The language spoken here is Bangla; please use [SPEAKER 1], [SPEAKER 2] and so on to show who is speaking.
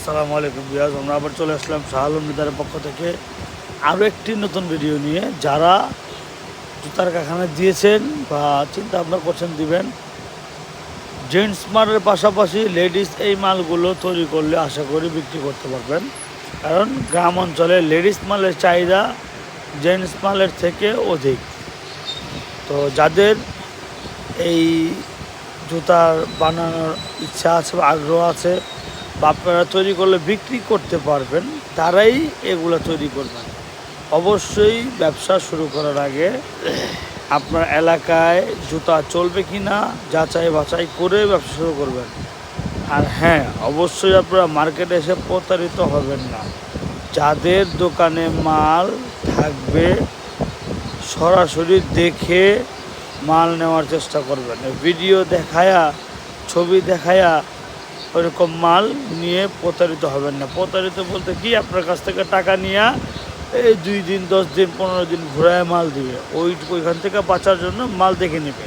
[SPEAKER 1] আসসালামু আলাইকুম বিয়াজ, আমরা আবার চলে আসলাম শাহ আলম নিদারের পক্ষ থেকে আরও একটি নতুন ভিডিও নিয়ে। যারা জুতার কারখানা দিয়েছেন বা চিন্তা ভাবনা করছেন দিবেন, জেন্টস মালের পাশাপাশি লেডিস এই মালগুলো তৈরি করলে আশা করি বিক্রি করতে পারবেন। কারণ গ্রাম অঞ্চলে লেডিস মালের চাহিদা জেন্টস মালের থেকে অধিক। তো যাদের এই জুতার বানানোর ইচ্ছা আছে বা আগ্রহ আছে বা আপনারা তৈরি করলে বিক্রি করতে পারবেন, তারাই এগুলো তৈরি করবেন। অবশ্যই ব্যবসা শুরু করার আগে আপনার এলাকায় জুতা চলবে কি না যাচাই বাছাই করে ব্যবসা শুরু করবেন। আর হ্যাঁ, অবশ্যই আপনারা মার্কেটে এসে প্রতারিত হবেন না। যাদের দোকানে মাল থাকবে সরাসরি দেখে মাল নেওয়ার চেষ্টা করবেন। ভিডিও দেখায়া, ছবি দেখায়া ওইরকম মাল নিয়ে প্রতারিত হবেন না। প্রতারিত বলতে কি, আপনার কাছ থেকে টাকা নিয়ে এই 2 দিন 10 দিন 15 দিন ঘোরায় মাল দিবে, ওইখান থেকে বাঁচার জন্য মাল দেখে নেবে।